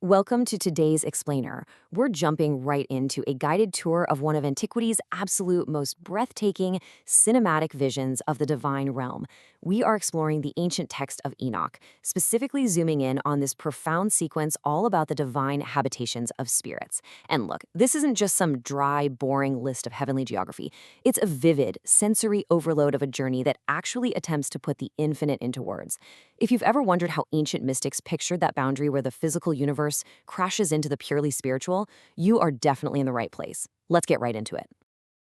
Welcome to today's Explainer. We're jumping right into a guided tour of one of antiquity's absolute most breathtaking cinematic visions of the divine realm. We are exploring the ancient text of Enoch, specifically zooming in on this profound sequence all about the divine habitations of spirits. And look, this isn't just some dry, boring list of heavenly geography. It's a vivid, sensory overload of a journey that actually attempts to put the infinite into words. If you've ever wondered how ancient mystics pictured that boundary where the physical universe crashes into the purely spiritual, you are definitely in the right place. Let's get right into it.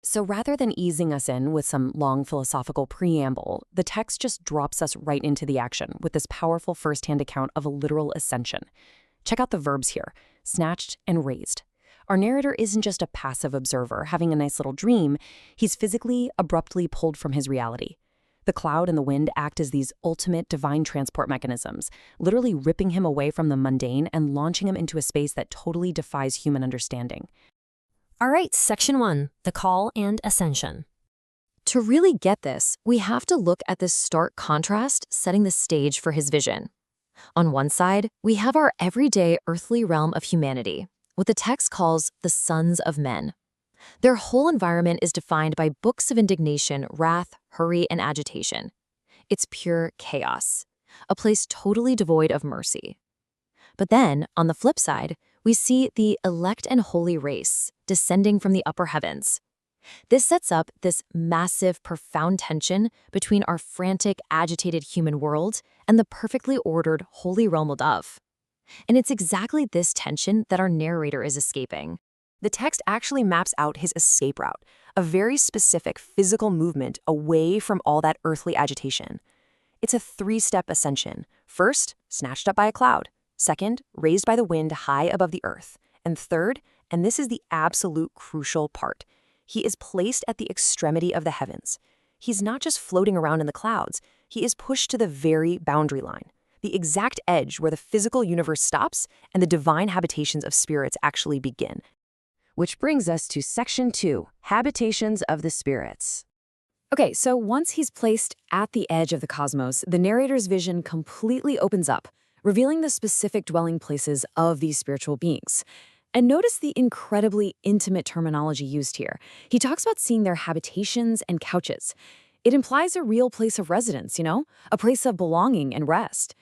So rather than easing us in with some long philosophical preamble, the text just drops us right into the action with this powerful firsthand account of a literal ascension. Check out the verbs here: snatched and raised. Our narrator isn't just a passive observer having a nice little dream, he's physically, abruptly pulled from his reality. The cloud and the wind act as these ultimate divine transport mechanisms, literally ripping him away from the mundane and launching him into a space that totally defies human understanding. All right, Section 1, the call and ascension. To really get this, we have to look at this stark contrast setting the stage for his vision. On one side, we have our everyday earthly realm of humanity, what the text calls the sons of men. Their whole environment is defined by books of indignation, wrath, hurry, and agitation. It's pure chaos, a place totally devoid of mercy. But then, on the flip side, we see the elect and holy race descending from the upper heavens. This sets up this massive, profound tension between our frantic, agitated human world and the perfectly ordered holy realm above. And it's exactly this tension that our narrator is escaping. The text actually maps out his escape route, a very specific physical movement away from all that earthly agitation. It's a three-step ascension. First, snatched up by a cloud. Second, raised by the wind high above the earth. And third, and this is the absolute crucial part, he is placed at the extremity of the heavens. He's not just floating around in the clouds, he is pushed to the very boundary line, the exact edge where the physical universe stops and the divine habitations of spirits actually begin. Which brings us to Section 2, Habitations of the Spirits. Okay, so once he's placed at the edge of the cosmos, the narrator's vision completely opens up, revealing the specific dwelling places of these spiritual beings. And notice the incredibly intimate terminology used here. He talks about seeing their habitations and couches. It implies a real place of residence, a place of belonging and rest.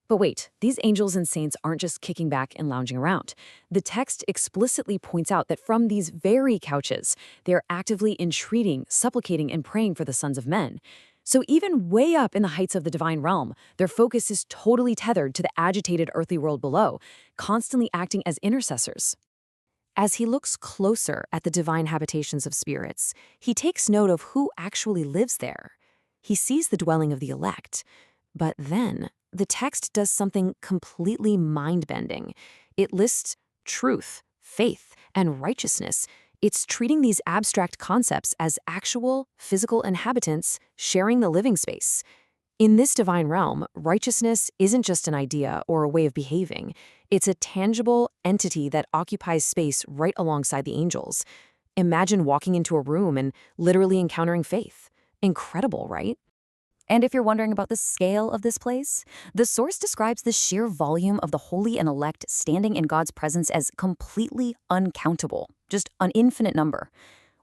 But wait, these angels and saints aren't just kicking back and lounging around. The text explicitly points out that from these very couches, they are actively entreating, supplicating, and praying for the sons of men. So even way up in the heights of the divine realm, their focus is totally tethered to the agitated earthly world below, constantly acting as intercessors. As he looks closer at the divine habitations of spirits, he takes note of who actually lives there. He sees the dwelling of the elect. But then, the text does something completely mind-bending. It lists truth, faith, and righteousness. It's treating these abstract concepts as actual, physical inhabitants sharing the living space. In this divine realm, righteousness isn't just an idea or a way of behaving. It's a tangible entity that occupies space right alongside the angels. Imagine walking into a room and literally encountering faith. Incredible, right? And if you're wondering about the scale of this place, the source describes the sheer volume of the holy and elect standing in God's presence as completely uncountable, just an infinite number.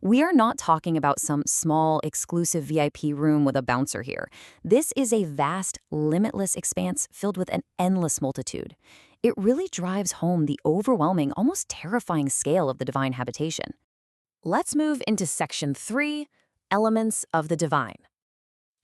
We are not talking about some small, exclusive VIP room with a bouncer here. This is a vast, limitless expanse filled with an endless multitude. It really drives home the overwhelming, almost terrifying scale of the divine habitation. Let's move into Section 3, Elements of the Divine.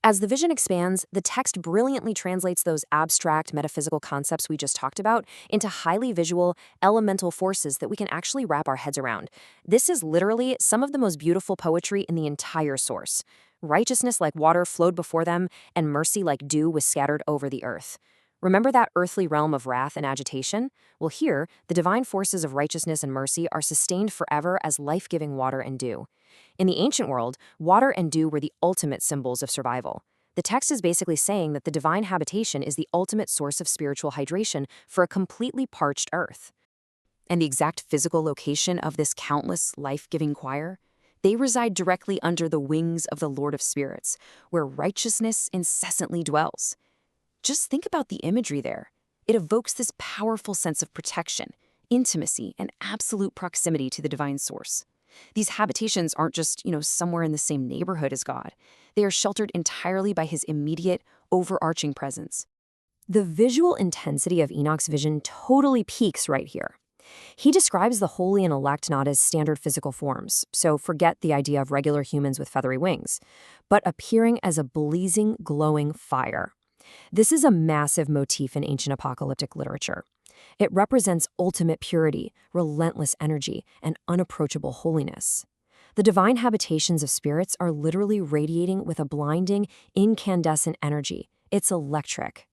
As the vision expands, the text brilliantly translates those abstract metaphysical concepts we just talked about into highly visual, elemental forces that we can actually wrap our heads around. This is literally some of the most beautiful poetry in the entire source. Righteousness like water flowed before them, and mercy like dew was scattered over the earth. Remember that earthly realm of wrath and agitation? Well, here, the divine forces of righteousness and mercy are sustained forever as life-giving water and dew. In the ancient world, water and dew were the ultimate symbols of survival. The text is basically saying that the divine habitation is the ultimate source of spiritual hydration for a completely parched earth. And the exact physical location of this countless life-giving choir? They reside directly under the wings of the Lord of Spirits, where righteousness incessantly dwells. Just think about the imagery there. It evokes this powerful sense of protection, intimacy, and absolute proximity to the divine source. These habitations aren't just, somewhere in the same neighborhood as God. They are sheltered entirely by his immediate, overarching presence. The visual intensity of Enoch's vision totally peaks right here. He describes the holy and elect not as standard physical forms, so forget the idea of regular humans with feathery wings, but appearing as a blazing, glowing fire. This is a massive motif in ancient apocalyptic literature. It represents ultimate purity, relentless energy, and unapproachable holiness. The divine habitations of spirits are literally radiating with a blinding, incandescent energy. It's electric.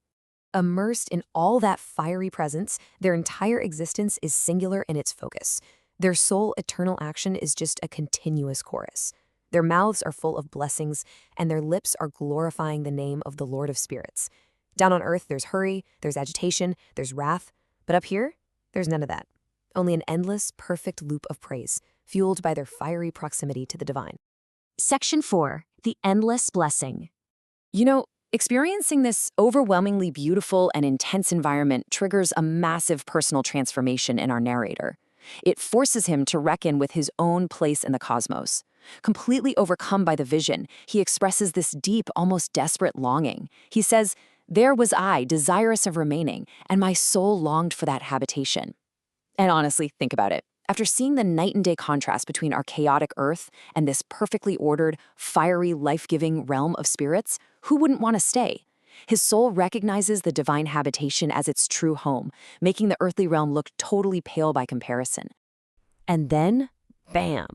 Immersed in all that fiery presence, their entire existence is singular in its focus. Their sole eternal action is just a continuous chorus. Their mouths are full of blessings, and their lips are glorifying the name of the Lord of Spirits. Down on earth, there's hurry, there's agitation, there's wrath, but up here, there's none of that. Only an endless, perfect loop of praise, fueled by their fiery proximity to the divine. Section 4. The Endless Blessing. Experiencing this overwhelmingly beautiful and intense environment triggers a massive personal transformation in our narrator. It forces him to reckon with his own place in the cosmos. Completely overcome by the vision, he expresses this deep, almost desperate longing. He says, "There was I, desirous of remaining, and my soul longed for that habitation." And honestly, think about it. After seeing the night and day contrast between our chaotic earth and this perfectly ordered, fiery, life-giving realm of spirits, who wouldn't want to stay? His soul recognizes the divine habitation as its true home, making the earthly realm look totally pale by comparison. And then, bam,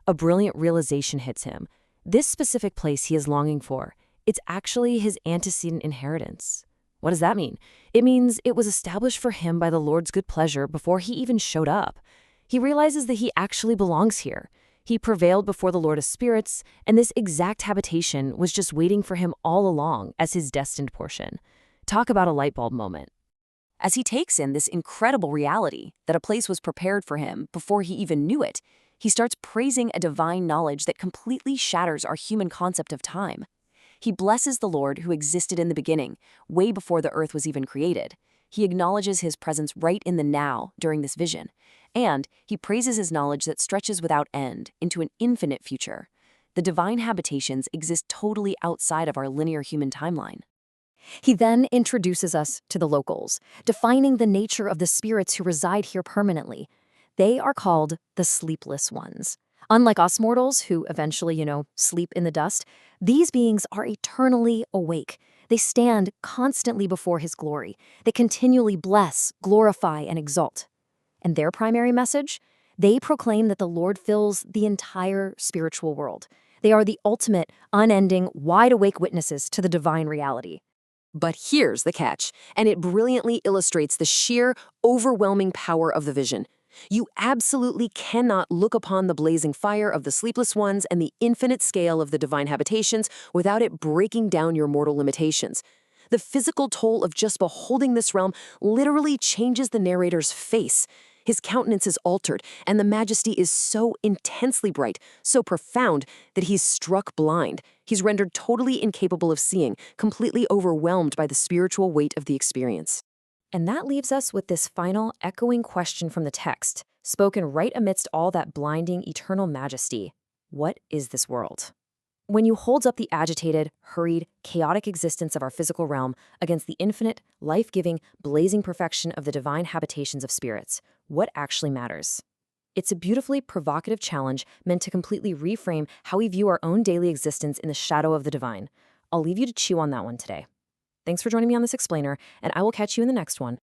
a brilliant realization hits him. This specific place he is longing for, it's actually his antecedent inheritance. What does that mean? It means it was established for him by the Lord's good pleasure before he even showed up. He realizes that he actually belongs here. He prevailed before the Lord of Spirits, and this exact habitation was just waiting for him all along as his destined portion. Talk about a light bulb moment. As he takes in this incredible reality that a place was prepared for him before he even knew it, he starts praising a divine knowledge that completely shatters our human concept of time. He blesses the Lord who existed in the beginning, way before the earth was even created. He acknowledges his presence right in the now during this vision. And he praises his knowledge that stretches without end into an infinite future. The divine habitations exist totally outside of our linear human timeline. He then introduces us to the locals, defining the nature of the spirits who reside here permanently. They are called the sleepless ones. Unlike us mortals, who eventually, sleep in the dust, these beings are eternally awake. They stand constantly before his glory. They continually bless, glorify, and exalt. And their primary message? They proclaim that the Lord fills the entire spiritual world. They are the ultimate, unending, wide-awake witnesses to the divine reality. But here's the catch, and it brilliantly illustrates the sheer, overwhelming power of the vision. You absolutely cannot look upon the blazing fire of the sleepless ones and the infinite scale of the divine habitations without it breaking down your mortal limitations. The physical toll of just beholding this realm literally changes the narrator's face. His countenance is altered, and the majesty is so intensely bright, so profound, that he's struck blind. He's rendered totally incapable of seeing, completely overwhelmed by the spiritual weight of the experience. And that leaves us with this final, echoing question from the text, spoken right amidst all that blinding, eternal majesty. What is this world? When you hold up the agitated, hurried, chaotic existence of our physical realm against the infinite, life-giving, blazing perfection of the divine habitations of spirits, what actually matters? It's a beautifully provocative challenge meant to completely reframe how we view our own daily existence in the shadow of the divine. I'll leave you to chew on that one today. Thanks for joining me on this explainer, and I will catch you in the next one.